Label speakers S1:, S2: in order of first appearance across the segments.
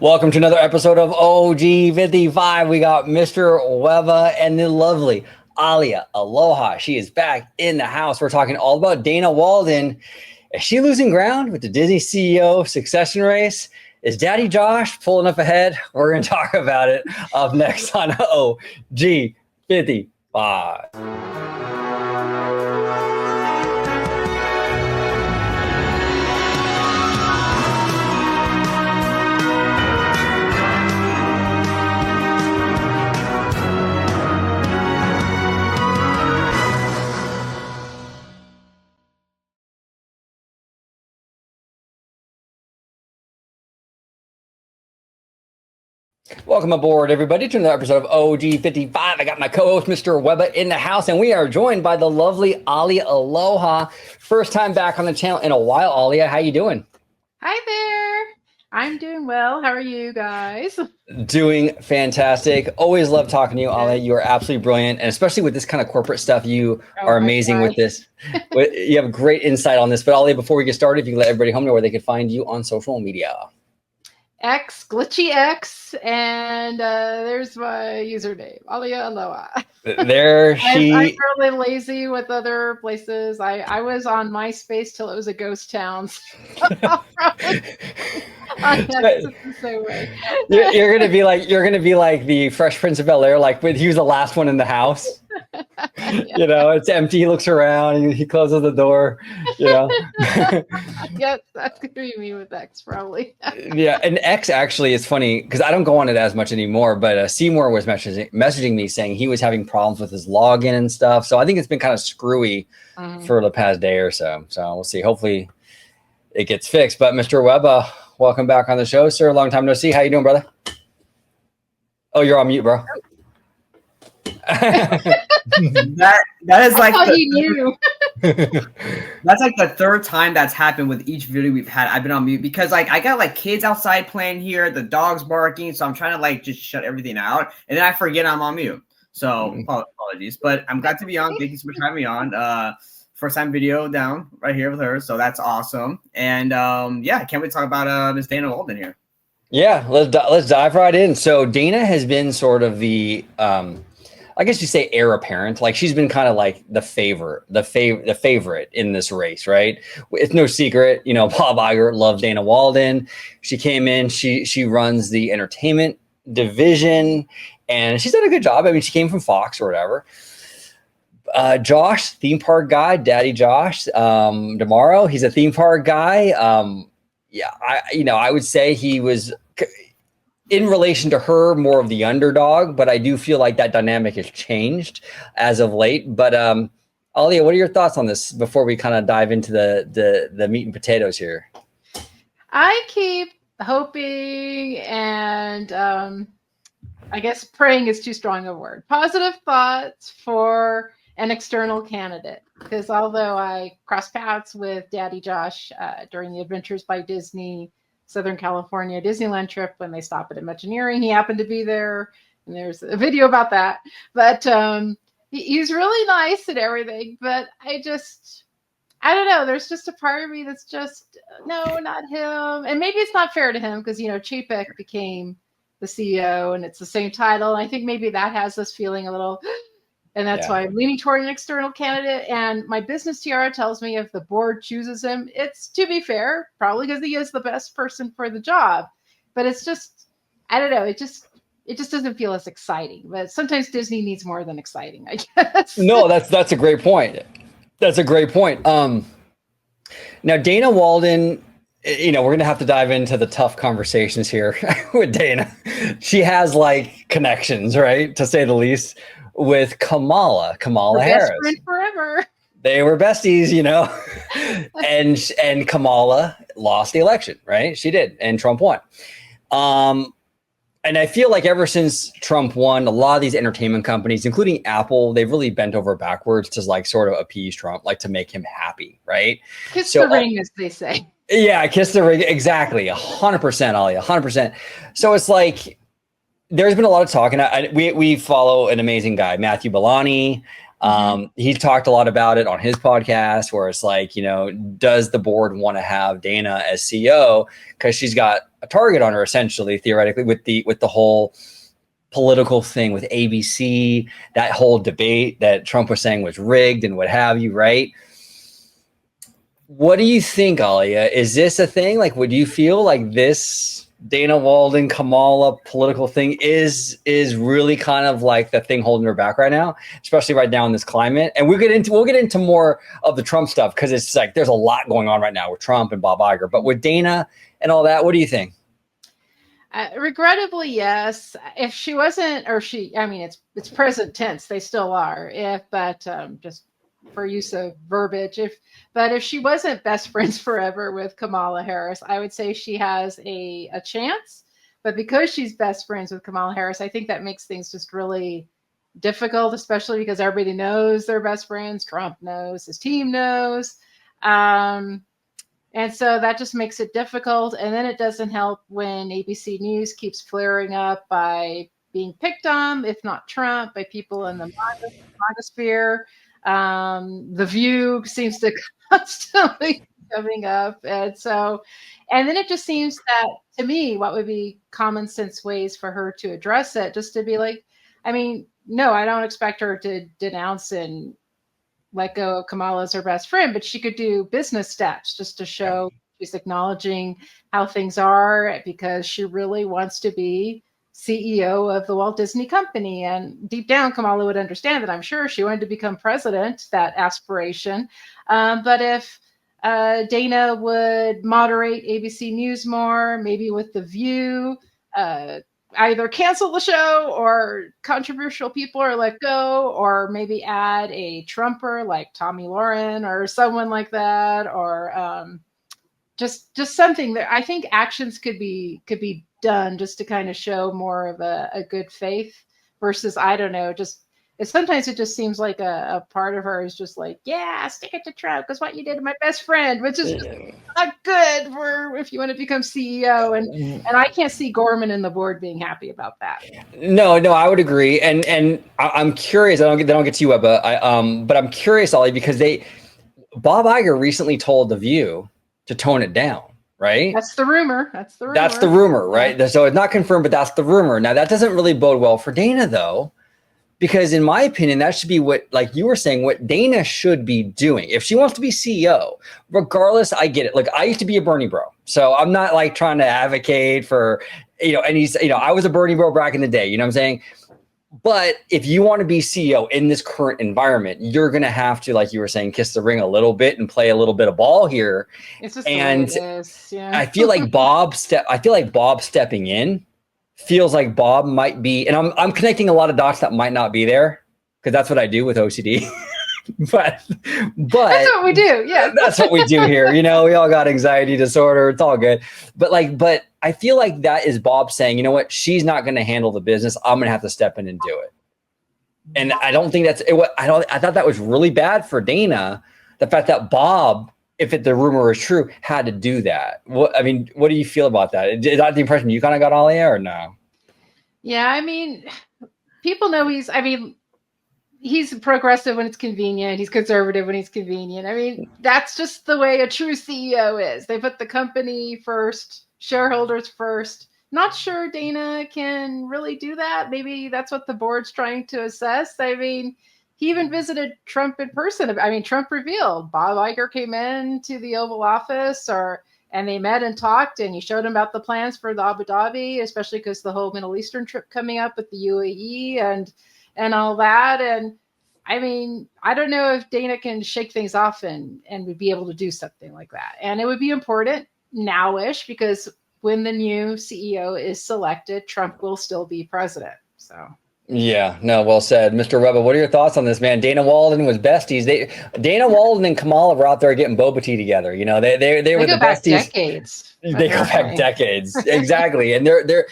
S1: Welcome to another episode of OG55. We got Mr. Webba and the lovely AliiaAloha. She is back in the house. We're talking all about Dana Walden. Is she losing ground with the Disney CEO succession race? Is Daddy Josh pulling up ahead? We're going to talk about it up next on OG55. Welcome aboard, everybody, to another episode of OG55. I got my co-host, Mr. Webba, in the house, and we are joined by the lovely AliiaAloha. First time back on the channel in a while. Alia, how you doing?
S2: Hi there. I'm doing well. How are you guys?
S1: Doing fantastic. Always love talking to you, Alia. You are absolutely brilliant, and especially with this kind of corporate stuff, you are amazing with this. You have great insight on this. But Alia, before we get started, if you can let everybody home know where they can find you on social media.
S2: X, Glitchy X, and there's my username, AliiaAloha.
S1: There she...
S2: I'm really lazy with other places. I was on MySpace till it was a ghost town.
S1: You're gonna be like the Fresh Prince of Bel-Air, like he was the last one in the house. Yeah. You know, it's empty. He looks around and he closes the door. You know.
S2: Yes, that's gonna be me with X probably.
S1: Yeah, and X actually is funny because I don't go on it as much anymore. But Seymour was messaging me saying he was having problems with his login and stuff. So I think it's been kind of screwy for the past day or so. So we'll see. Hopefully, it gets fixed. But Mr. Webba, welcome back on the show, sir. Long time no see. How you doing, brother? Oh, you're on mute, bro.
S3: that is like that's like the third time that's happened with each video we've had. I've been on mute because like I got like kids outside playing here, the dog's barking, so I'm trying to like just shut everything out, and then I forget I'm on mute. So apologies, but I'm glad to be on. Thank you so much for having me on. First time video down right here with her, so that's awesome. And yeah, I can't wait to talk about Miss Dana Walden here.
S1: Yeah, let's dive right in. So Dana has been sort of the I guess you say heir apparent. Like she's been kind of like the favorite in this race, right? It's no secret, you know, Bob Iger loves Dana Walden. She came in, she runs the entertainment division, and she's done a good job. I mean, she came from Fox or whatever. Josh, theme park guy, Daddy Josh, tomorrow, he's a theme park guy. Yeah, I would say he was, in relation to her, more of the underdog, but I do feel like that dynamic has changed as of late. But Alia, what are your thoughts on this before we kind of dive into the meat and potatoes here?
S2: I keep hoping and I guess praying is too strong a word. Positive thoughts for an external candidate, because although I crossed paths with Daddy Josh during the Adventures by Disney Southern California Disneyland trip when they stopped at Imagineering, he happened to be there, and there's a video about that. But he's really nice and everything, but I don't know, there's just a part of me that's just, no, not him. And maybe it's not fair to him because, you know, Chapek became the CEO and it's the same title, and I think maybe that has us feeling a little... And that's why I'm leaning toward an external candidate. And my business tiara tells me if the board chooses him, it's, to be fair, probably because he is the best person for the job. But it's just, I don't know, it just doesn't feel as exciting. But sometimes Disney needs more than exciting, I guess.
S1: No, that's a great point. That's a great point. Now, Dana Walden, you know, we're going to have to dive into the tough conversations here with Dana. She has like connections, right, to say the least, with Kamala Harris.
S2: Best friend forever.
S1: They were besties, you know, and Kamala lost the election, right? She did, and Trump won. And I feel like ever since Trump won, a lot of these entertainment companies, including Apple, they've really bent over backwards to like sort of appease Trump, like to make him happy, right?
S2: Kiss the ring, as they say.
S1: Yeah, kiss the ring. Exactly. 100%, Alia, 100%. So it's like, there's been a lot of talk, and we follow an amazing guy, Matthew Bellani. He talked a lot about it on his podcast, where it's like, you know, does the board want to have Dana as CEO because she's got a target on her, essentially, theoretically, with the whole political thing with ABC, that whole debate that Trump was saying was rigged and what have you, right? What do you think, Alia? Is this a thing? Like, would you feel like this Dana Walden, Kamala political thing is really kind of like the thing holding her back right now, especially right now in this climate? And we'll get into more of the Trump stuff, because it's like there's a lot going on right now with Trump and Bob Iger. But with Dana and all that, what do you think?
S2: Regrettably, yes. If she wasn't, or she, I mean, it's present tense. They still are. But just for use of verbiage, if she wasn't best friends forever with Kamala Harris, I would say she has a chance. But because she's best friends with Kamala Harris, I think that makes things just really difficult, especially because everybody knows they're best friends. Trump knows, his team knows. And so that just makes it difficult. And then it doesn't help when ABC News keeps flaring up by being picked on, if not Trump, by people in the MAGA sphere. The View seems to constantly coming up. And then it just seems that, to me, what would be common sense ways for her to address it, just to be like, I mean, no, I don't expect her to denounce and let go of Kamala as her best friend, but she could do business steps just to show she's acknowledging how things are, because she really wants to be CEO of the Walt Disney Company. And deep down, Kamala would understand that. I'm sure she wanted to become president, that aspiration. But if Dana would moderate ABC News more, maybe with The View, either cancel the show, or controversial people are let go, or maybe add a Trumper like Tommy Lauren or someone like that, or just something that I think actions could be done just to kind of show more of a good faith, versus, I don't know, sometimes it just seems like a part of her is just like, yeah, stick it to Trump because what you did to my best friend, which is just not good for if you want to become CEO. And I can't see Gorman and the board being happy about that.
S1: No, I would agree. And I'm curious. I don't get to you, Webba. But I'm curious, Ollie, because Bob Iger recently told The View to tone it down. Right?
S2: That's the rumor.
S1: That's the rumor, right? Yeah. So it's not confirmed, but that's the rumor. Now, that doesn't really bode well for Dana, though, because in my opinion, that should be what, like you were saying, what Dana should be doing. If she wants to be CEO, regardless, I get it. Look, I used to be a Bernie bro, so I'm not like trying to advocate for, and he's, I was a Bernie bro back in the day, you know what I'm saying? But if you want to be CEO in this current environment, you're going to have to, like you were saying, kiss the ring a little bit and play a little bit of ball here.
S2: It's just and the way it is. Yeah.
S1: I feel like Bob stepping in feels like Bob might be, and I'm connecting a lot of dots that might not be there, because that's what I do with OCD. but
S2: that's what we do. Yeah,
S1: that's what we do here. We all got anxiety disorder. It's all good. But I feel like that is Bob saying, you know what, she's not going to handle the business. I'm going to have to step in and do it. And I don't think that's it. I thought that was really bad for Dana. The fact that Bob, if the rumor is true, had to do that. What do you feel about that? Is that the impression you kind of got, Alia, or no?
S2: Yeah, I mean, people know he's progressive when it's convenient. He's conservative when he's convenient. I mean, that's just the way a true CEO is. They put the company first, shareholders first. Not sure Dana can really do that. Maybe that's what the board's trying to assess. I mean, he even visited Trump in person. I mean, Trump revealed Bob Iger came in to the Oval Office, and they met and talked, and he showed him about the plans for the Abu Dhabi, especially because the whole Middle Eastern trip coming up with the UAE and all that. And I mean, I don't know if Dana can shake things off and would be able to do something like that. And it would be important now-ish, because when the new CEO is selected, Trump will still be president. So.
S1: Yeah, no, well said. Mr. Webba, what are your thoughts on this, man? Dana Walden was besties. Dana Walden and Kamala were out there getting boba tea together. They were the besties.
S2: Decades.
S1: They go back decades. Exactly. And they're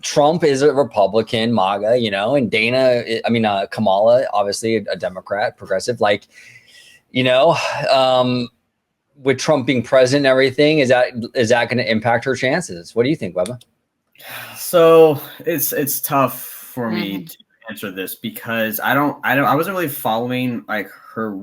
S1: Trump is a Republican, MAGA, and Kamala, obviously a Democrat, progressive, with Trump being president and everything, is that going to impact her chances? What do you think, Webba?
S3: So it's tough for me to answer this because I wasn't really following like her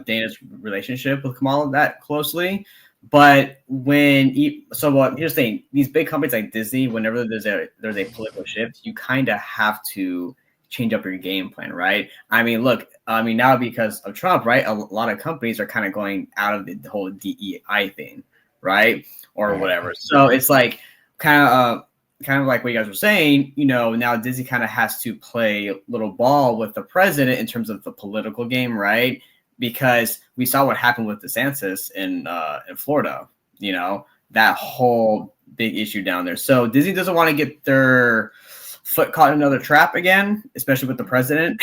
S3: Dana's relationship with Kamala that closely. But here's the thing: these big companies like Disney, whenever there's a political shift, you kind of have to change up your game plan, right? I mean, look, now because of Trump, right? A lot of companies are kind of going out of the whole DEI thing, right, or whatever. So it's like kind of like what you guys were saying. Now Disney kind of has to play little ball with the president in terms of the political game, right? Because we saw what happened with DeSantis in Florida, that whole big issue down there. So Disney doesn't want to get their foot caught in another trap again, especially with the president,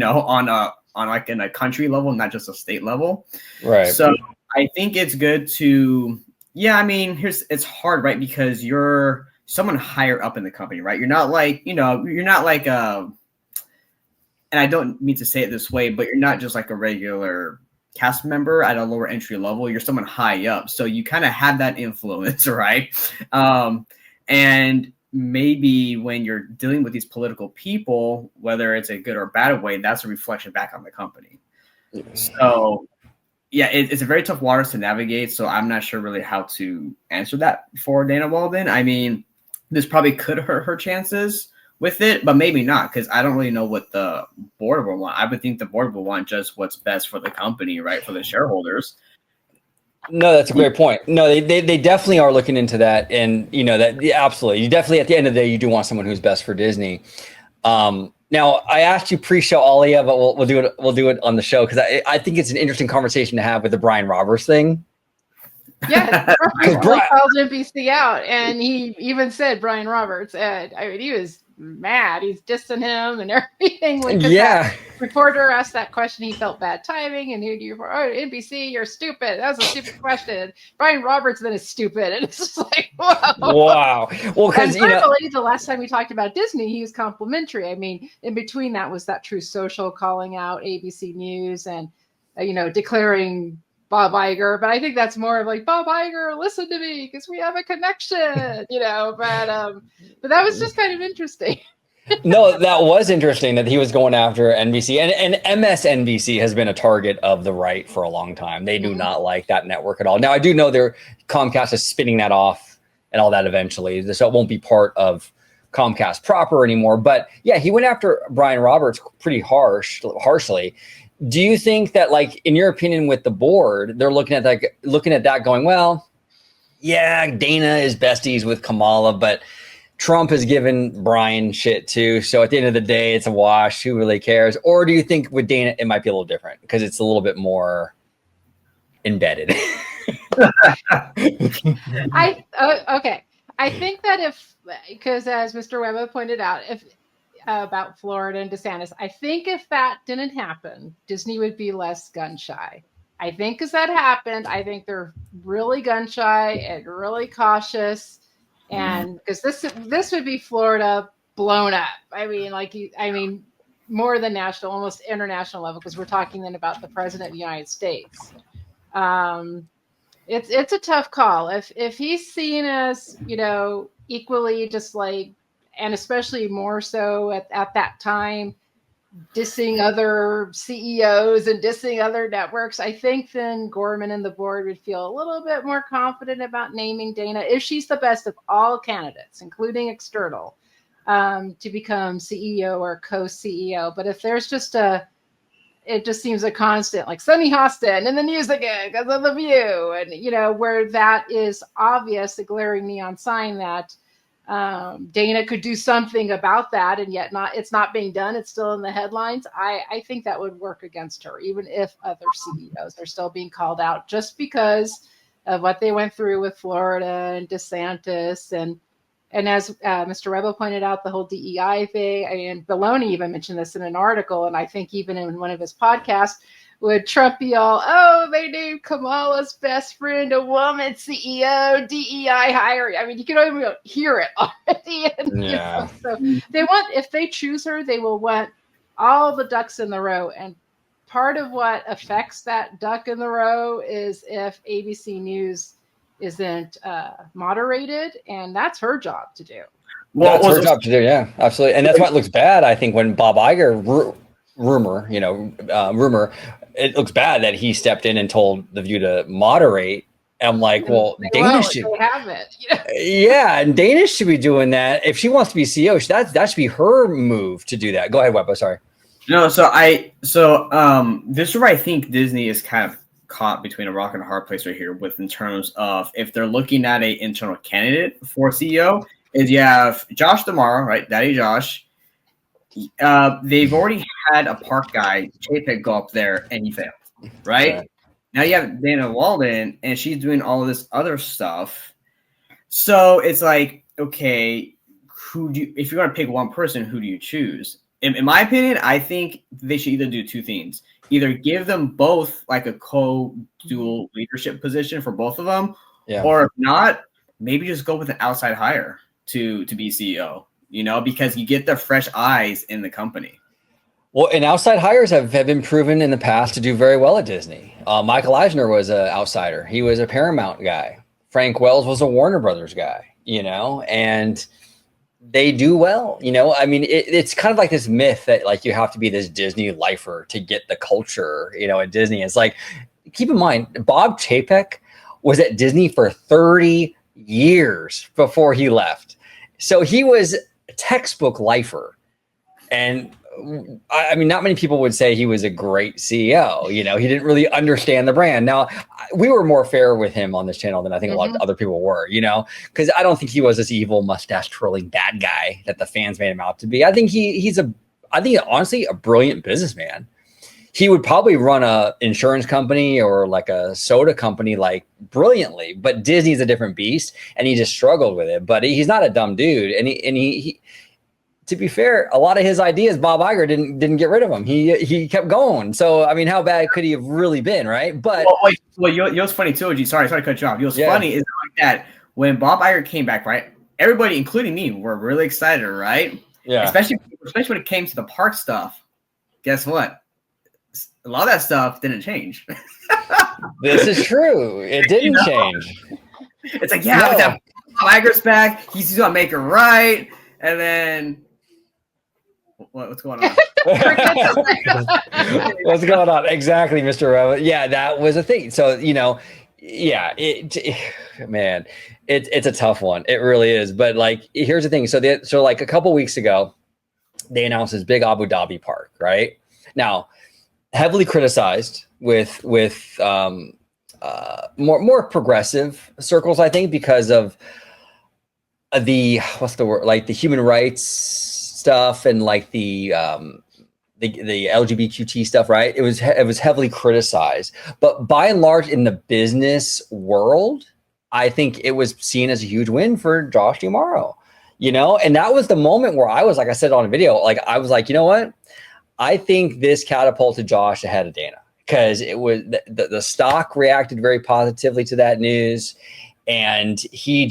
S3: on like in a country level, not just a state level.
S1: Right.
S3: So I think it's good to, it's hard, right? Because you're someone higher up in the company, right? You're not like, and I don't mean to say it this way, but you're not just like a regular cast member at a lower entry level. You're someone high up. So you kind of have that influence, right? And maybe when you're dealing with these political people, whether it's a good or bad way, that's a reflection back on the company. So yeah, it's a very tough waters to navigate. So I'm not sure really how to answer that for Dana Walden. I mean, this probably could hurt her chances with it, but maybe not, because I don't really know what the board will want. I would think the board will want just what's best for the company, right, for the shareholders.
S1: No, that's a great point. No, they definitely are looking into that, and absolutely. You definitely, at the end of the day, you do want someone who's best for Disney. Now, I asked you pre-show, Alia, but we'll do it on the show because I think it's an interesting conversation to have with the Brian Roberts thing.
S2: Yeah, Brian called NBC out, and he even said Brian Roberts. He was mad. He's dissing him and everything.
S1: Yeah.
S2: Reporter asked that question. He felt bad timing, and NBC, you're stupid. That was a stupid question. Brian Roberts then is stupid, and it's just like, whoa.
S1: Wow. Well, because
S2: the last time we talked about Disney, he was complimentary. I mean, in between that was that True Social calling out ABC News and declaring Bob Iger, but I think that's more of like, Bob Iger, listen to me because we have a connection, but that was just kind of interesting.
S1: No, that was interesting that he was going after NBC, and MSNBC has been a target of the right for a long time. They do not like that network at all. Now, I do know Comcast is spinning that off and all that eventually, so it won't be part of Comcast proper anymore. But yeah, he went after Brian Roberts pretty harshly. Do you think that, like, in your opinion, with the board, they're looking at that going, well, yeah, Dana is besties with Kamala, but Trump has given Brian shit too. So at the end of the day, it's a wash. Who really cares? Or do you think with Dana, it might be a little different because it's a little bit more embedded?
S2: Okay. I think that because as Mr. Webba pointed out, about Florida and DeSantis, I think if that didn't happen, Disney would be less gun shy. I think because that happened, I think they're really gun shy and really cautious, and because this would be Florida blown up. I mean, more than national, almost international level, because we're talking then about the president of the United States. It's a tough call if he's seen as equally just like. And especially more so at that time, dissing other CEOs and dissing other networks, I think then Gorman and the board would feel a little bit more confident about naming Dana, if she's the best of all candidates, including external, to become CEO or co-CEO. But if there's it just seems a constant, like Sunny Hostin and the news again because of The View, and where that is obvious, a glaring neon sign that Dana could do something about that, and yet it's not being done. It's still in the headlines. I think that would work against her, even if other CEOs are still being called out just because of what they went through with Florida and DeSantis. And as Mr. Webba pointed out, the whole DEI thing, and Baloney even mentioned this in an article, and I think even in one of his podcasts, would Trump be all, they named Kamala's best friend a woman CEO, DEI hiring. I mean, you can even hear it already. And, so if they choose her, they will want all the ducks in the row. And part of what affects that duck in the row is if ABC News isn't moderated, and that's her job to do.
S3: Well,
S1: That's her job to do. Yeah, absolutely. And that's why it looks bad. I think when Bob Iger rumor, it looks bad that he stepped in and told The View to moderate. I'm like, well, Dana should.
S2: They have it.
S1: Yeah, and Dana should be doing that. If she wants to be CEO, that should be her move to do that. Go ahead, Webba. Sorry.
S3: No, this is where I think Disney is kind of caught between a rock and a hard place right here with in terms of if they're looking at an internal candidate for CEO, is you have Josh tomorrow, right? Daddy Josh. They've already had a park guy, Chapek, go up there and he failed, right? Now you have Dana Walden and she's doing all of this other stuff. So it's like, okay, if you're going to pick one person, who do you choose? In my opinion, I think they should either do two things. Either give them both like a co-dual leadership position for both of them, or if not, maybe just go with an outside hire to be CEO, because you get the fresh eyes in the company.
S1: Well, and outside hires have been proven in the past to do very well at Disney. Michael Eisner was an outsider. He was a Paramount guy. Frank Wells was a Warner Brothers guy, and they do well. I mean, it's kind of like this myth that like you have to be this Disney lifer to get the culture, at Disney. It's like, keep in mind, Bob Chapek was at Disney for 30 years before he left. So he was a textbook lifer. And I mean, not many people would say he was a great CEO. He didn't really understand the brand. Now, we were more fair with him on this channel than I think a lot of other people were, because I don't think he was this evil mustache twirling bad guy that the fans made him out to be. I think he's honestly a brilliant businessman. He would probably run a insurance company or like a soda company like brilliantly, but Disney's a different beast and he just struggled with it. But he's not a dumb dude. And he to be fair, a lot of his ideas, Bob Iger didn't get rid of them. He kept going. So, I mean, how bad could he have really been, right? But
S3: what's funny too, G, sorry to cut you off. What's funny is like that when Bob Iger came back, right? Everybody, including me, were really excited, right?
S1: Yeah.
S3: Especially when it came to the park stuff. Guess what? A lot of that stuff didn't change.
S1: This is true. It didn't change.
S3: It's like, with that Bob Iger's back, he's gonna make it right, and then. What's going on?
S1: What's going on? Exactly, Mr. Webba. Yeah, that was a thing. So, man, it's a tough one. It really is. But like, here's the thing. So like a couple weeks ago, they announced this big Abu Dhabi park, right? Now, heavily criticized with more progressive circles, I think, because of what's the word? Like the human rights stuff and like the LGBTQ stuff, right? It was heavily criticized, but by and large in the business world, I think it was seen as a huge win for Josh D'Amaro, and that was the moment where I was, like I said on a video, like I was like, you know what? I think this catapulted Josh ahead of Dana because it was the stock reacted very positively to that news, and he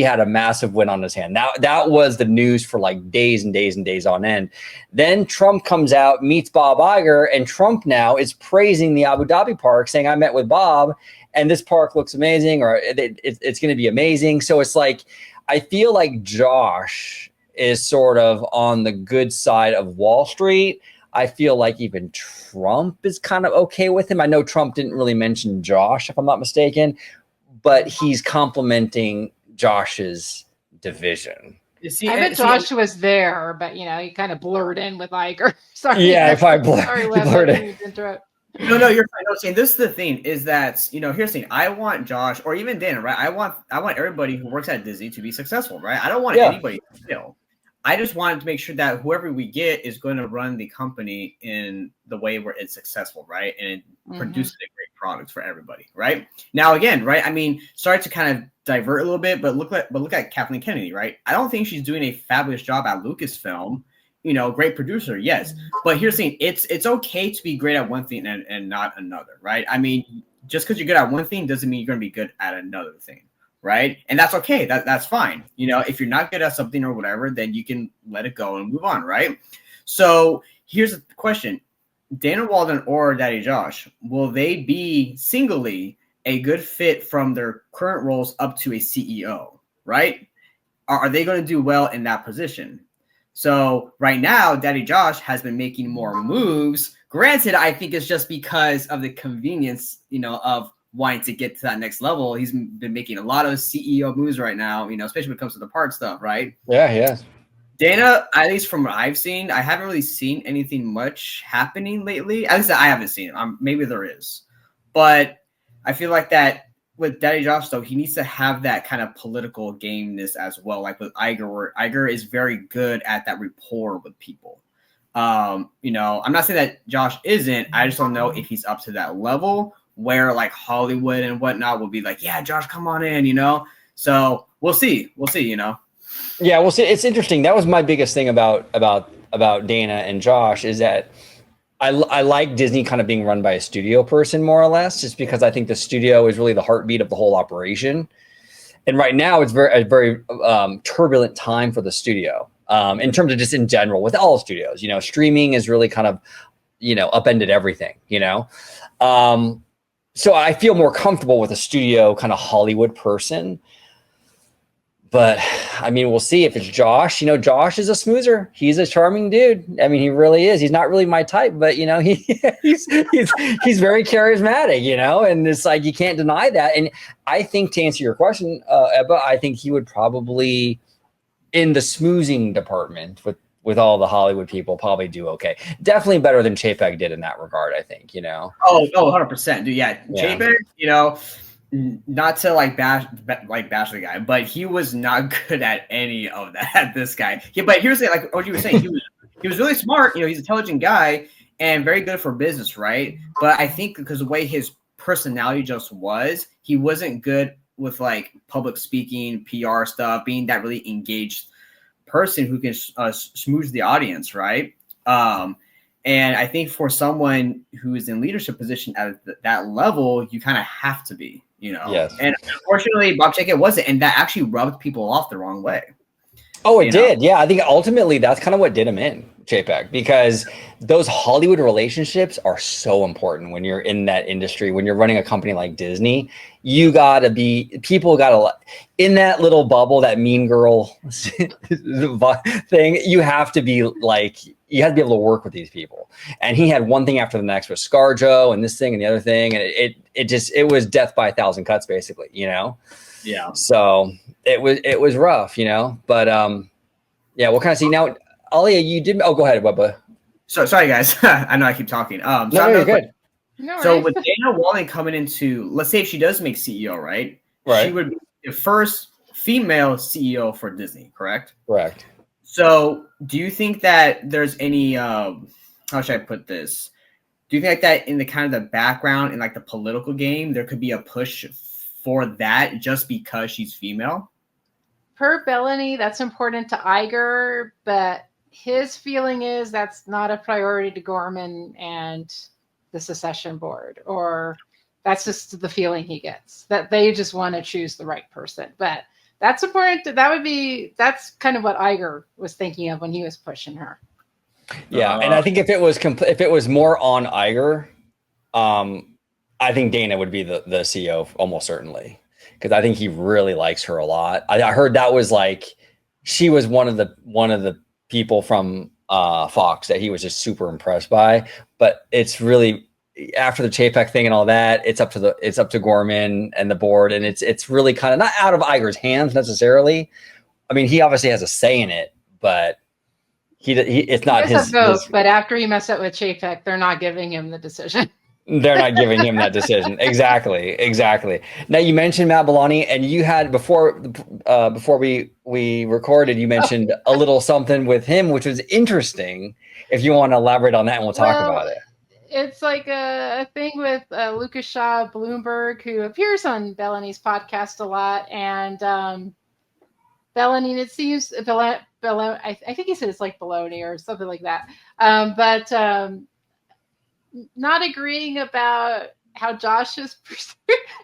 S1: had a massive win on his hand. Now that was the news for like days and days and days on end. Then Trump comes out, meets Bob Iger, and Trump now is praising the Abu Dhabi park, saying, I met with Bob and this park looks amazing, or it's going to be amazing. So it's like, I feel like Josh is sort of on the good side of Wall Street. I feel like even Trump is kind of okay with him. I know Trump didn't really mention Josh, if I'm not mistaken, but he's complimenting Josh's division.
S2: I bet Josh was there, but he kind of blurred in with Iger. Sorry.
S1: Yeah, if I blurred in.
S3: No, you're fine. No, saying this is the thing is that here's the thing. I want Josh or even Dana, right? I want everybody who works at Disney to be successful, right? I don't want anybody to fail. I just wanted to make sure that whoever we get is going to run the company in the way where it's successful, right? And it produces a great product for everybody, right? Now, again, right? I mean, sorry to kind of divert a little bit, but look at Kathleen Kennedy, right? I don't think she's doing a fabulous job at Lucasfilm. Great producer, yes. But here's the thing: it's okay to be great at one thing and not another, right? I mean, just because you're good at one thing doesn't mean you're going to be good at another thing. Right. And that's okay. That's fine. If you're not good at something or whatever, then you can let it go and move on. Right. So here's the question. Dana Walden or Daddy Josh, will they be singly a good fit from their current roles up to a CEO? Right. are they going to do well in that position? So right now, Daddy Josh has been making more moves. Granted, I think it's just because of the convenience, of wanting to get to that next level. He's been making a lot of CEO moves right now, especially when it comes to the part stuff, right?
S1: Yeah, he has.
S3: Dana, at least from what I've seen, I haven't really seen anything much happening lately. At least I haven't seen it. Maybe there is. But I feel like that with Daddy Josh, though, he needs to have that kind of political gameness as well. Like with Iger, where Iger is very good at that rapport with people. I'm not saying that Josh isn't. I just don't know if he's up to that level where like Hollywood and whatnot will be like, yeah, Josh, come on in, So we'll see.
S1: Yeah, well, see, it's interesting. That was my biggest thing about Dana and Josh is that I like Disney kind of being run by a studio person more or less, just because I think the studio is really the heartbeat of the whole operation. And right now, it's a very turbulent time for the studio in terms of just in general with all studios. Streaming is really kind of upended everything. So I feel more comfortable with a studio kind of Hollywood person. But I mean, we'll see if it's Josh. Josh is a smoozer. He's a charming dude. I mean, he really is. He's not really my type, but he's very charismatic. And it's like you can't deny that. And I think to answer your question, Ebba, I think he would probably in the smoozing department with all the Hollywood people probably do okay. Definitely better than Chapek did in that regard. I think.
S3: Oh, 100%, dude. Yeah. Chapek, not to bash the guy, but he was not good at any of that. This guy, but here's the thing, like what you were saying, he was really smart. He's an intelligent guy and very good for business, right? But I think because the way his personality just was, he wasn't good with like public speaking, PR stuff, being that really engaged person who can smooth the audience, right? And I think for someone who is in leadership position at that level, you kind of have to be.
S1: Yes.
S3: And unfortunately, Bob Chapek wasn't, and that actually rubbed people off the wrong way.
S1: Oh, it did. Yeah, I think ultimately that's kind of what did him in, Chapek, because those Hollywood relationships are so important when you're in that industry. When you're running a company like Disney, people got to in that little bubble, that mean girl thing. You have to be able to work with these people. And he had one thing after the next with ScarJo and this thing and the other thing, and it was death by 1,000 cuts, basically. Yeah. So it was rough, but yeah, we'll kind of see now. Alia, you did. Oh, go ahead, Webba.
S3: So sorry, guys. I know I keep talking.
S1: No, you're good.
S3: So with Dana Walden coming into, let's say if she does make CEO, right? She would be the first female CEO for Disney, correct?
S1: Correct.
S3: So do you think that there's any, how should I put this? Do you think that in the kind of the background in like the political game, there could be a push for that just because she's female?
S2: Per Bellany, that's important to Iger, but his feeling is that's not a priority to Gorman and the secession board, or that's just the feeling he gets, that they just want to choose the right person. But that's important. That's kind of what Iger was thinking of when he was pushing her.
S1: Yeah, and I think if it was more on Iger, I think Dana would be the CEO almost certainly, because I think he really likes her a lot. I heard that was like she was one of the people from Fox that he was just super impressed by. But it's really after the Chapek thing and all that, it's up to Gorman and the board, and it's really kind of not out of Iger's hands necessarily. I mean, he obviously has a say in it, but it's not his.
S2: But after he messed up with Chapek, they're not giving him the decision.
S1: They're not giving him that decision. Exactly. Now you mentioned Matt Bellany, and you had before we recorded, you mentioned a little something with him, which was interesting. If you want to elaborate on that, and we'll talk about it.
S2: It's like a thing with Lucas Shaw of Bloomberg, who appears on Bellany's podcast a lot, and Bellany. It seems I think he said it's like baloney or something like that, but. Not agreeing about how Josh is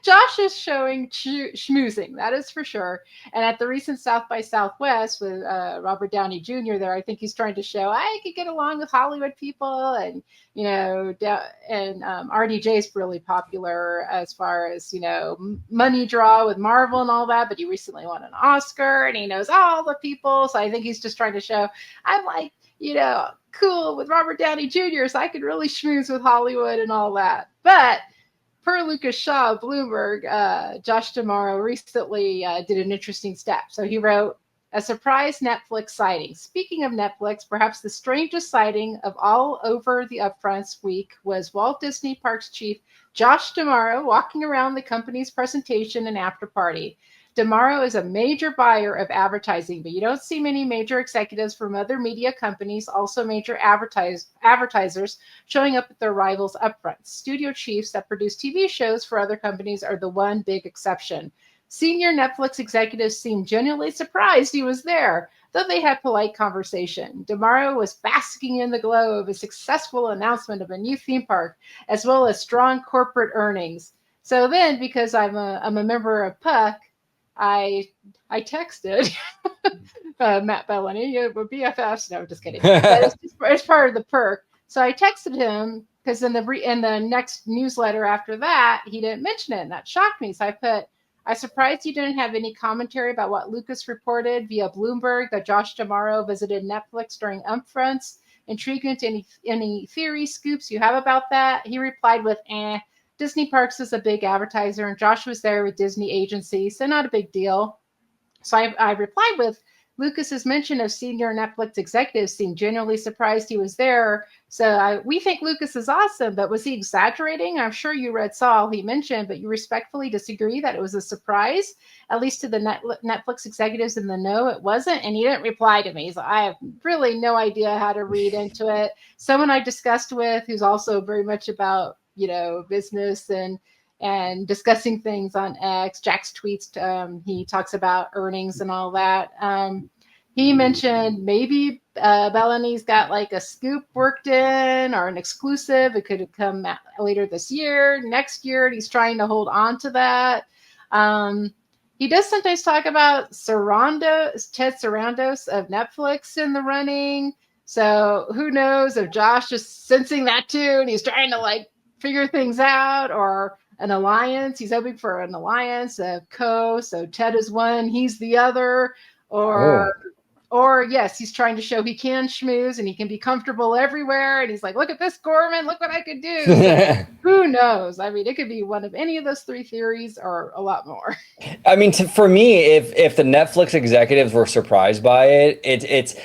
S2: Josh is showing schmoozing, that is for sure. And at the recent South by Southwest with Robert Downey Jr. there, I think he's trying to show I could get along with Hollywood people, and RDJ is really popular as far as money draw with Marvel and all that. But he recently won an Oscar, and he knows all the people. So I think he's just trying to show I'm like cool with Robert Downey Jr. So I could really schmooze with Hollywood and all that, but. Per Lucas Shaw of Bloomberg, Josh D'Amaro recently did an interesting step. So he wrote, a surprise Netflix sighting. Speaking of Netflix, perhaps the strangest sighting of all over the upfronts week was Walt Disney Parks chief Josh D'Amaro walking around the company's presentation and after party. D'Amaro is a major buyer of advertising, but you don't see many major executives from other media companies, also major advertisers, showing up at their rivals' upfronts. Studio chiefs that produce TV shows for other companies are the one big exception. Senior Netflix executives seemed genuinely surprised he was there, though they had polite conversation. D'Amaro was basking in the glow of a successful announcement of a new theme park, as well as strong corporate earnings. So then, because I'm a member of Puck, I texted Matt Bellany, we're BFFs. No, just kidding. It's part of the perk. So I texted him because in the next newsletter after that, he didn't mention it, and that shocked me. So I put, I'm surprised you didn't have any commentary about what Lucas reported via Bloomberg that Josh D'Amaro visited Netflix during upfronts. Intrigued into any theory scoops you have about that? He replied with, Disney Parks is a big advertiser, and Josh was there with Disney agency, so not a big deal. So I replied with, Lucas's mention of senior Netflix executives seemed genuinely surprised he was there. So we think Lucas is awesome, but was he exaggerating? I'm sure you saw all he mentioned, but you respectfully disagree that it was a surprise, at least to the Netflix executives in the know it wasn't, and he didn't reply to me. So I have really no idea how to read into it. Someone I discussed with who's also very much about business and discussing things on X. Jack's tweets, he talks about earnings and all that. He mentioned maybe Bellany's got like a scoop worked in or an exclusive. It could have come later this year, next year. And he's trying to hold on to that. He does sometimes talk about Ted Sarandos of Netflix in the running. So who knows if Josh is sensing that too, and he's trying to figure things out, or an alliance. He's hoping for an alliance, a so Ted is one, he's the other, or yes, he's trying to show he can schmooze and he can be comfortable everywhere. And he's like, look at this, Gorman, look what I could do. So, who knows? I mean, it could be one of any of those three theories or a lot more.
S1: I mean, for me, if the Netflix executives were surprised by it, it's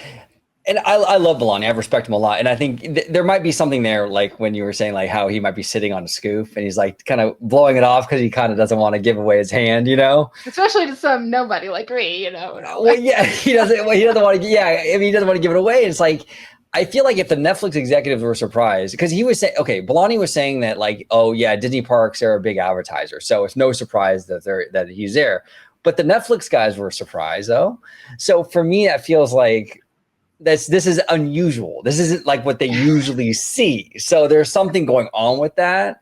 S1: and I love Bellany. I respect him a lot. And I think there might be something there, like when you were saying how he might be sitting on a scoop and he's kind of blowing it off because he kind of doesn't want to give away his hand,
S2: Especially to some nobody like me,
S1: Well, yeah, he doesn't want to, he doesn't want to give it away. It's I feel like if the Netflix executives were surprised, because he was saying, Bellany was saying that Disney Parks are a big advertiser. So it's no surprise that he's there. But the Netflix guys were surprised though. So for me, that feels like, this is unusual. This isn't like what they usually see. So there's something going on with that.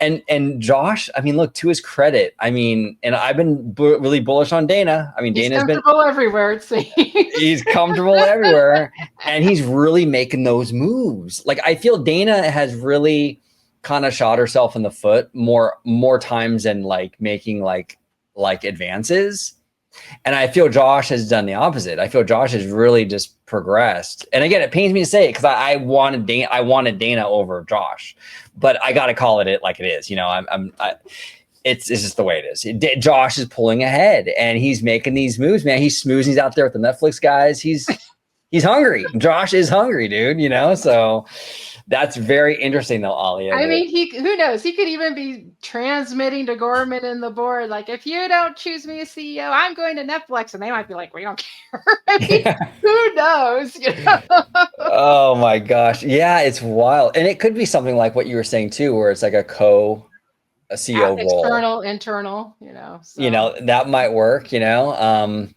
S1: And Josh, I mean, look, to his credit, I mean, and I've been really bullish on Dana. I mean, Dana's been
S2: comfortable everywhere, it seems.
S1: He's comfortable everywhere, and he's really making those moves. I feel Dana has really kind of shot herself in the foot more times than making advances. And I feel Josh has done the opposite. I feel Josh has really just progressed. And again, it pains me to say it because I wanted Dana over Josh, but I got to call it like it is. It's just the way it is. Josh is pulling ahead and he's making these moves, man. He's smoozing. He's out there with the Netflix guys. He's hungry. Josh is hungry, dude. So that's very interesting though, Alia.
S2: I mean, who knows? He could even be transmitting to Gorman and the board, if you don't choose me as CEO, I'm going to Netflix. And they might be like, we don't care. I mean, who knows?
S1: Oh my gosh. Yeah, it's wild. And it could be something like what you were saying too, where it's a CEO role.
S2: External, internal,
S1: So. That might work, and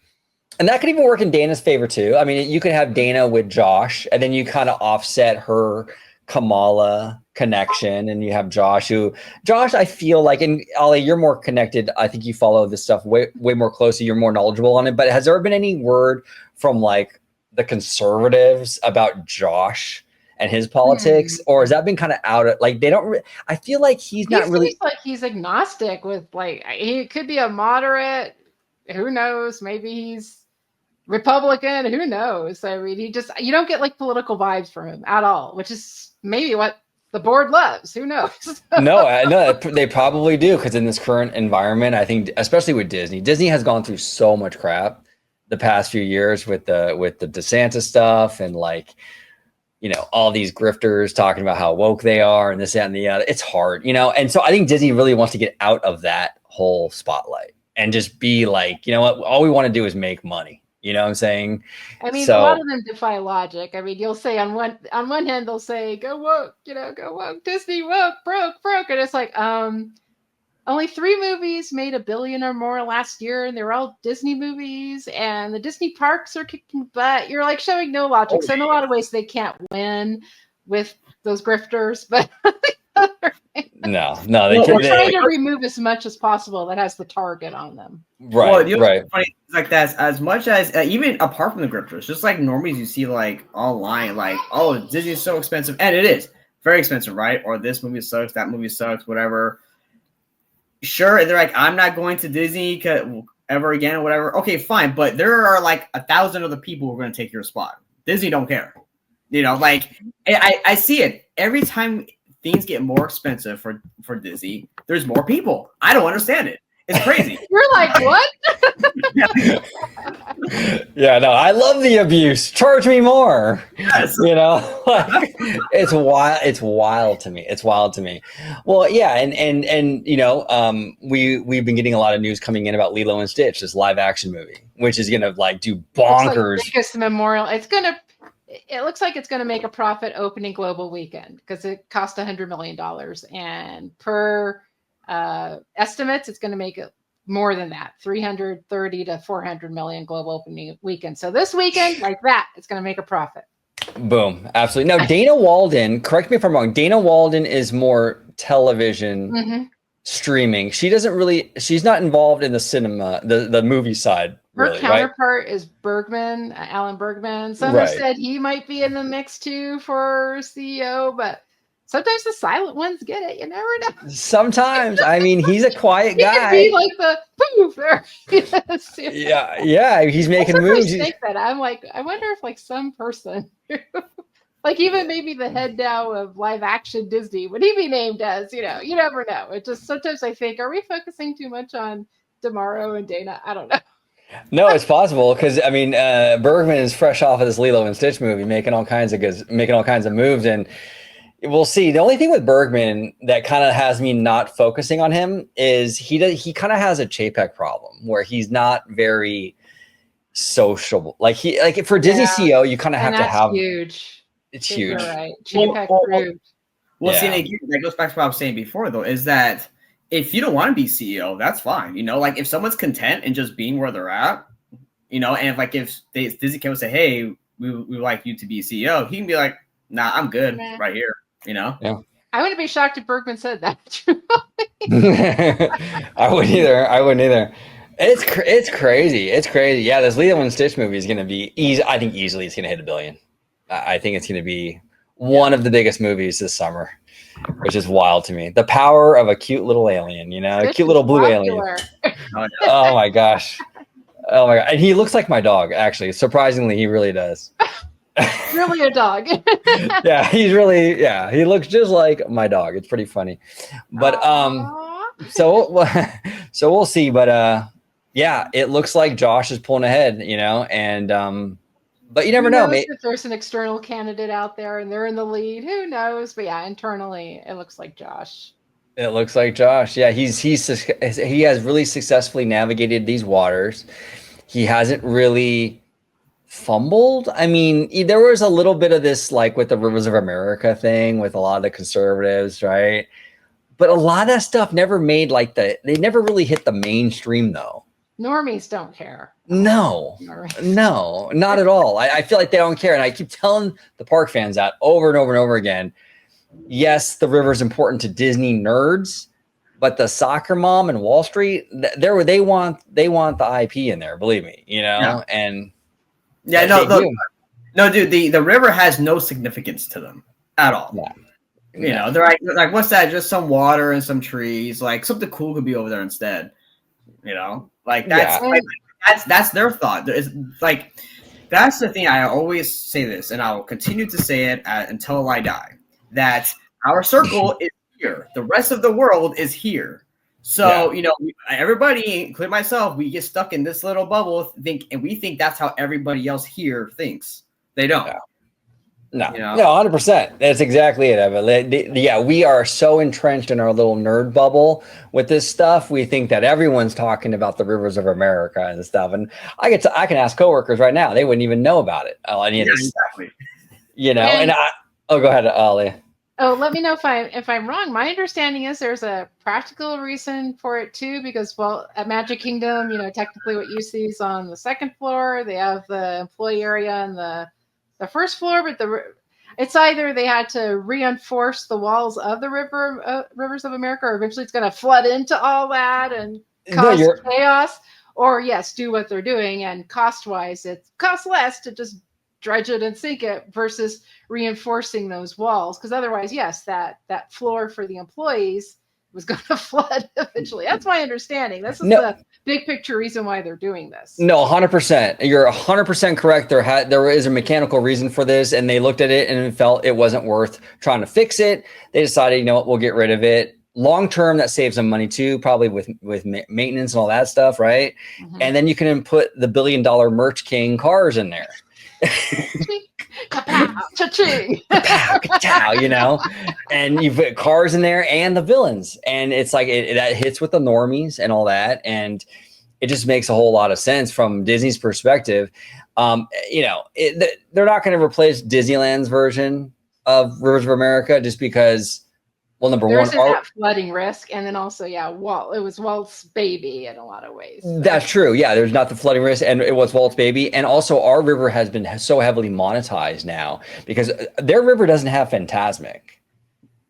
S1: that could even work in Dana's favor too. I mean, you could have Dana with Josh, and then you kind of offset her Kamala connection, and you have Josh, I feel like, and Ali, you're more connected. I think you follow this stuff way more closely. You're more knowledgeable on it. But has there been any word from like the conservatives about Josh and his politics, or has that been kind of out of, like, they don't I feel like he's not really,
S2: seems like he's agnostic with, like, he could be a moderate, who knows, maybe he's Republican, who knows. I mean, you don't get like political vibes from him at all, which is maybe what the board loves, who knows.
S1: no, they probably do, because in this current environment, I think, especially with Disney has gone through so much crap the past few years with the DeSantis stuff, and like, you know, all these grifters talking about how woke they are and this, that, and the other. It's hard, you know? And so I think Disney really wants to get out of that whole spotlight and just be like, you know what, all we want to do is make money. You know what I'm saying?
S2: I mean, a lot of them defy logic. I mean, you'll say on one hand, they'll say, go woke, you know, go woke, Disney woke, broke. And it's like, only 3 movies made $1 billion or more last year, and they're all Disney movies, and the Disney parks are kicking butt. You're like showing no logic. So in a lot of ways, they can't win with those grifters, but
S1: no,
S2: they're trying to remove as much as possible that has the target on them.
S1: Right,
S3: well, you know,
S1: right.
S3: Funny, like that, as much as even apart from the grifters, just like normies, you see like online, like, oh, Disney's so expensive, and it is very expensive, right? Or this movie sucks, that movie sucks, whatever. Sure, they're like, I'm not going to Disney ever again or whatever. Okay, fine, but there are like 1,000 other people who are going to take your spot. Disney don't care, you know. Like, I see it every time things get more expensive for Disney. There's more people. I don't understand it. It's crazy.
S2: You're like, what?
S1: Yeah, no, I love the abuse. Charge me more.
S3: Yes.
S1: You know, like, it's wild. It's wild to me. It's wild to me. Well, yeah, and you know, we've been getting a lot of news coming in about Lilo and Stitch, this live action movie, which is gonna like do bonkers.
S2: It's like biggest memorial. It looks like it's gonna make a profit opening global weekend because it cost $100 million, and per estimates, it's going to make it more than that, 330 to 400 million global opening weekend. So this weekend, like that, it's going to make a profit.
S1: Boom. Absolutely. Now, Dana Walden, correct me if I'm wrong, Dana Walden is more television streaming. She's not involved in the cinema, the movie side.
S2: Her counterpart is Bergman, Alan Bergman. Some have said he might be in the mix too for CEO, but sometimes the silent ones get it. You never know. Sometimes.
S1: I mean, he's a quiet guy.
S2: He can be like the poof there. Yes,
S1: yeah. He's making moves.
S2: Think that. I'm like, I wonder if like some person, like even maybe the head now of live action Disney, would he be named as? You know, you never know. It just sometimes I think, are we focusing too much on Demaro and Dana? I don't know.
S1: No, it's possible because I mean, Bergman is fresh off of this Lilo and Stitch movie, making all kinds of moves, and we'll see. The only thing with Bergman that kind of has me not focusing on him is he kind of has a Chapek problem where he's not very sociable. Like for Disney CEO, you kind of have to have
S2: huge.
S1: It's huge.
S2: You're right. Chapek proved.
S3: Well, see, again, that goes back to what I was saying before, though, is that if you don't want to be CEO, that's fine. You know, like if someone's content in just being where they're at, you know, and if Disney can say, hey, we would like you to be CEO, he can be like, nah, I'm good right here. You know?
S1: Yeah.
S2: I wouldn't be shocked if Bergman said that.
S1: I wouldn't either. It's crazy. It's crazy. Yeah, this Lilo and Stitch movie is going to be easy. I think easily it's going to hit $1 billion. I think it's going to be one of the biggest movies this summer, which is wild to me. The power of a cute little alien, you know, a cute little blue alien. Oh my gosh. Oh my God. And he looks like my dog, actually. Surprisingly, he really does.
S2: Really a dog.
S1: Yeah, he looks just like my dog. It's pretty funny. But so we'll see. But yeah, it looks like Josh is pulling ahead, you know, and but you never know.
S2: If there's an external candidate out there and they're in the lead, who knows? But yeah, internally, it looks like Josh.
S1: It looks like Josh. Yeah, he has really successfully navigated these waters. He hasn't really fumbled. I mean, there was a little bit of this, like with the Rivers of America thing with a lot of the conservatives, right? But a lot of that stuff never made they never really hit the mainstream though.
S2: Normies don't care.
S1: No, not at all. I feel like they don't care. And I keep telling the park fans that over and over and over again. yes, the river is important to Disney nerds, but the soccer mom and Wall Street, they want the IP in there. Believe me,
S3: Yeah.
S1: and
S3: Yeah,
S1: they do.
S3: No, dude, the river has no significance to them at all.
S1: No.
S3: You know, they're like, what's that? Just some water and some trees. Like something cool could be over there instead. You know, like that's their thought. It's like that's the thing. I always say this, and I will continue to say it until I die. That our circle is here. The rest of the world is here. So everybody, including myself, we get stuck in this little bubble, and we think that's how everybody else here thinks. They don't.
S1: No, 100%. That's exactly it, Evan. Yeah, we are so entrenched in our little nerd bubble with this stuff. We think that everyone's talking about the rivers of America and stuff. And I can ask coworkers right now; they wouldn't even know about it. Any of this stuff, And go ahead, Ali.
S2: Oh, let me know if I'm wrong. My understanding is there's a practical reason for it too, because at Magic Kingdom, technically what you see is on the second floor. They have the employee area on the first floor, but it's either they had to reinforce the walls of the rivers of America, or eventually it's going to flood into all that and cause chaos. Or yes, do what they're doing, and cost-wise, it costs less to just dredge it and sink it versus reinforcing those walls, because otherwise, yes, that floor for the employees was going to flood eventually. That's my understanding. This is the big picture reason why they're doing this.
S1: No, 100%. You're 100% correct. There is a mechanical reason for this, and they looked at it and felt it wasn't worth trying to fix it. They decided, you know what, we'll get rid of it. Long term, that saves them money too, probably with maintenance and all that stuff, right? Mm-hmm. And then you can put the $1 billion Merch King cars in there.
S2: Cha-ching.
S1: And you put cars in there and the villains, and it's like that hits with the normies and all that, and it just makes a whole lot of sense from Disney's perspective. They're not going to replace Disneyland's version of Rivers of America just because, well, number one,
S2: that flooding risk, and then also, it was Walt's baby in a lot of ways. So.
S1: That's true. Yeah, there's not the flooding risk, and it was Walt's baby, and also our river has been so heavily monetized now because their river doesn't have Fantasmic.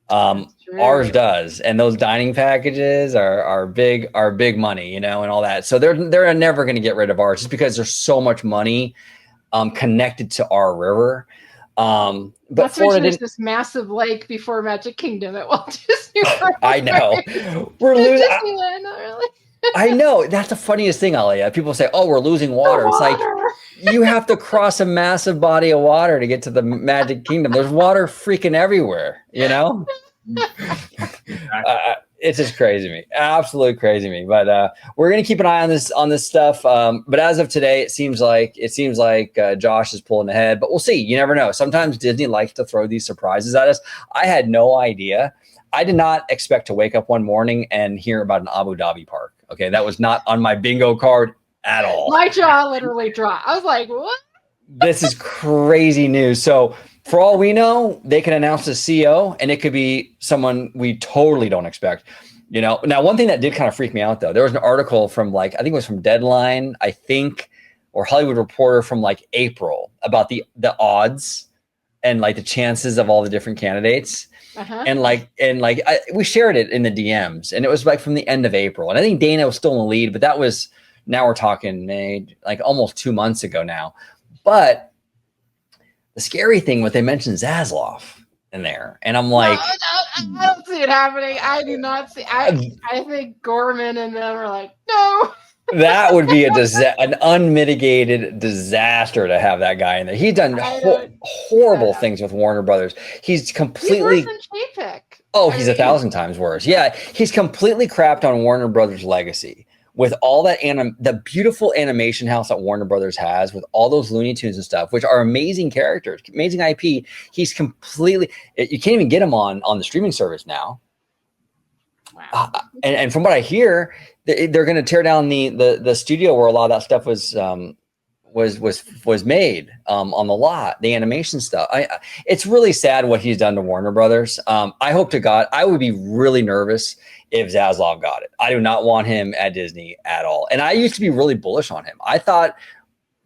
S1: Ours does, and those dining packages are big money, and all that. So they're never going to get rid of ours just because there's so much money connected to our river. But
S2: that's Florida there's this massive lake before Magic Kingdom at Walt Disney World.
S1: I know. We're losing.
S2: Disneyland, not really.
S1: I know. That's the funniest thing, Alia. People say, "Oh, we're losing water." It's like you have to cross a massive body of water to get to the Magic Kingdom. There's water freaking everywhere, It's just crazy to me, absolutely crazy to me. But we're gonna keep an eye on this stuff. But as of today, it seems like Josh is pulling ahead. But we'll see. You never know. Sometimes Disney likes to throw these surprises at us. I had no idea. I did not expect to wake up one morning and hear about an Abu Dhabi park. Okay, that was not on my bingo card at all.
S2: My jaw literally dropped. I was like, "What?"
S1: This is crazy news. So, for all we know, they can announce the CEO, and it could be someone we totally don't expect. Now, one thing that did kind of freak me out, though, there was an article from I think it was from Deadline, or Hollywood Reporter from April about the odds and the chances of all the different candidates. Uh-huh. And we shared it in the DMs, and it was from the end of April. And I think Dana was still in the lead, but that was, now we're talking May, almost 2 months ago now. But the scary thing, what they mentioned Zaslav in there, and I'm like,
S2: no, I don't see it happening. I do not see. I think Gorman and them are like, no.
S1: That would be an unmitigated disaster to have that guy in there. He's done horrible things with Warner Brothers. He's completely.
S2: He's worse than Chapek.
S1: Oh, he's 1,000 times worse. Yeah, he's completely crapped on Warner Brothers' legacy. With all that the beautiful animation house that Warner Brothers has, with all those Looney Tunes and stuff, which are amazing characters, amazing IP, he's completely. You can't even get him on the streaming service now. Wow. And from what I hear, they're going to tear down the studio where a lot of that stuff was made on the lot, the animation stuff. It's really sad what he's done to Warner Brothers. I hope to God, I would be really nervous if Zaslav got it. I do not want him at Disney at all. And I used to be really bullish on him. I thought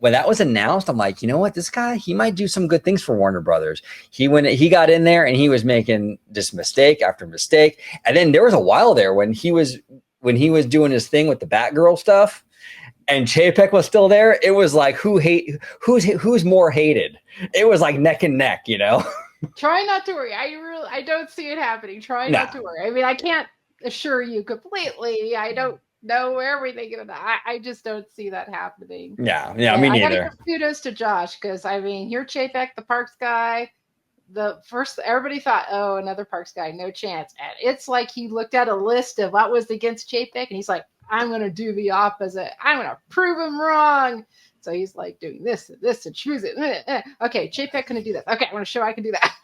S1: when that was announced, I'm like, you know what, this guy, he might do some good things for Warner Brothers. He got in there and he was making just mistake after mistake. And then there was a while there when he was doing his thing with the Batgirl stuff, and Chapek was still there. It was like who's more hated. It was like neck and neck, you know.
S2: Try not to worry. I don't see it happening. Try not to worry. I mean, I can't assure you completely. I don't know everything. I just don't see that happening.
S1: Yeah, me neither.
S2: I gotta give kudos to Josh, because I mean, here Chapek, the Parks guy, everybody thought, oh, another Parks guy, no chance. And it's like he looked at a list of what was against Chapek, and he's like, I'm going to do the opposite. I'm going to prove him wrong. So he's like doing this and this and choose it. Okay, Chapek couldn't do that. Okay, I want to show I can do that.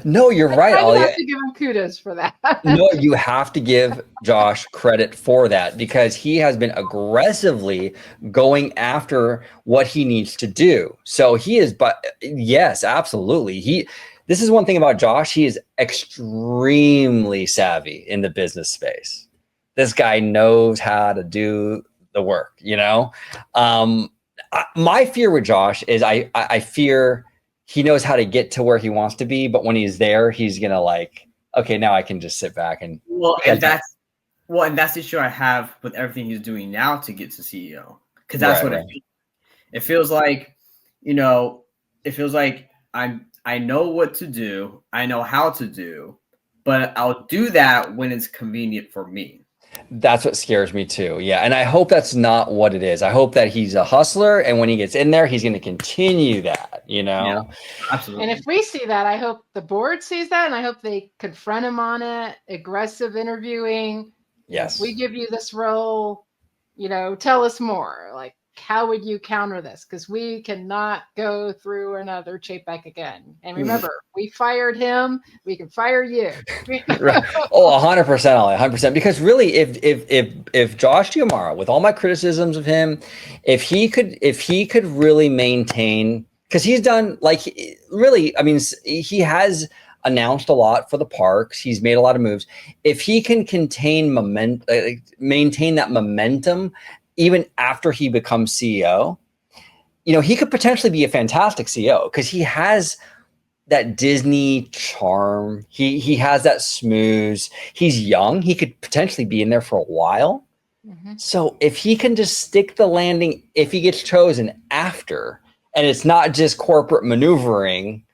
S1: No, you're right,
S2: I
S1: Alia.
S2: have to give him kudos for that.
S1: No, you have to give Josh credit for that, because he has been aggressively going after what he needs to do. So he is, but yes, absolutely. This is one thing about Josh. He is extremely savvy in the business space. This guy knows how to do the work, you know? My fear with Josh is I fear he knows how to get to where he wants to be, but when he's there, he's going to like, okay, now I can just sit back and...
S3: and that's the issue I have with everything he's doing now to get to CEO. Because that's what it feels like, you know, it feels like I know what to do. I know how to do, but I'll do that when it's convenient for me.
S1: That's what scares me too. Yeah. And I hope that's not what it is. I hope that he's a hustler, and when he gets in there, he's going to continue that, you know?
S3: Yeah, absolutely.
S2: And if we see that, I hope the board sees that, and I hope they confront him on it. Aggressive interviewing.
S1: Yes.
S2: We give you this role, you know, tell us more. Like, how would you counter this? Because we cannot go through another Chapek again. And remember, we fired him. We can fire you.
S1: Right. Oh, 100%, 100%. Because really, if Josh Giamara, with all my criticisms of him, if he could really maintain, because he's done, like, really, I mean, he has announced a lot for the parks. He's made a lot of moves. If he can maintain that momentum, even after he becomes CEO, you know, he could potentially be a fantastic CEO, because he has that Disney charm. He has that smooth. He's young. He could potentially be in there for a while. Mm-hmm. So if he can just stick the landing, if he gets chosen after, and it's not just corporate maneuvering,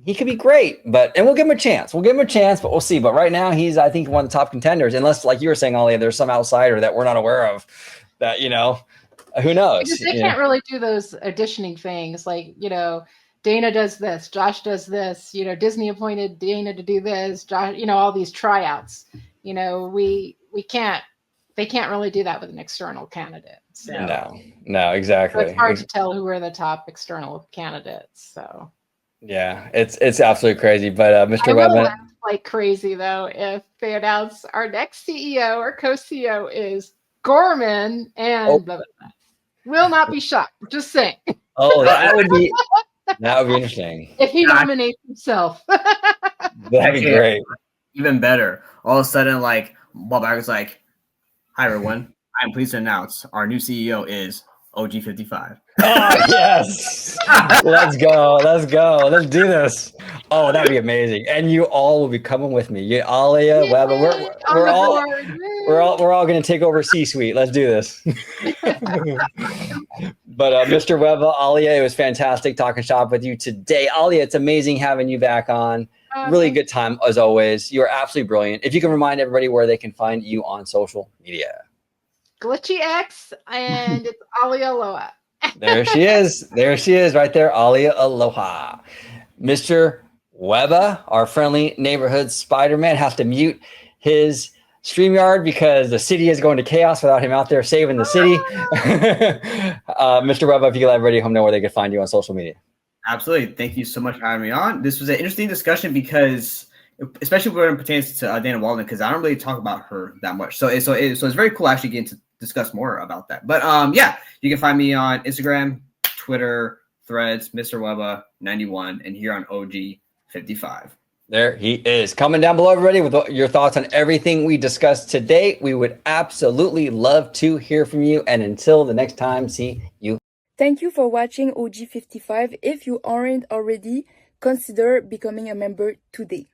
S1: he could be great. And we'll give him a chance. But we'll see. But right now, he's, I think, one of the top contenders, unless, like you were saying, Alia, there's some outsider that we're not aware of. That, you know, who knows?
S2: Because they can't really do those auditioning things. Like, you know, Dana does this, Josh does this, you know, Disney appointed Dana to do this, Josh, you know, all these tryouts. You know, they can't really do that with an external candidate. So.
S1: No, exactly.
S2: So it's hard to tell who are the top external candidates. So
S1: yeah, it's absolutely crazy. But Mr. Webba,
S2: like crazy though if they announce our next CEO or co-CEO is Gorman and blah, blah, blah. Will not be shocked. Just saying.
S1: Oh, that would be interesting.
S2: If he nominates himself.
S1: That'd be great.
S3: Even better. All of a sudden, like, Bob Iger's like, hi, everyone. I'm pleased to announce our new CEO is OG55.
S1: Oh, yes. Let's go. Let's do this. Oh, that'd be amazing. And you all will be coming with me. Alia, Webba, we're all going to take over C-suite. Let's do this. But Mr. Webba, Alia, it was fantastic talking shop with you today. Alia, it's amazing having you back on. Really good time as always. You're absolutely brilliant. If you can remind everybody where they can find you on social media.
S2: Glitchy X, and it's AliiaAloha.
S1: There she is right there. AliiaAloha. Mr. Webba, our friendly neighborhood Spider-Man, has to mute his StreamYard because the city is going to chaos without him out there saving the city. Mr. Webba, if you could let everybody home know where they can find you on social media.
S3: Absolutely. Thank you so much for having me on. This was an interesting discussion because, especially when it pertains to Dana Walden, because I don't really talk about her that much. So it's very cool actually getting to discuss more about that. But yeah, you can find me on Instagram, Twitter, Threads, Mr. Webba 91, and here on OG 55.
S1: There he is. Comment down below, everybody, with your thoughts on everything we discussed today. We would absolutely love to hear from you. And until the next time, see you
S4: Thank you for watching OG55. If you aren't already, consider becoming a member today.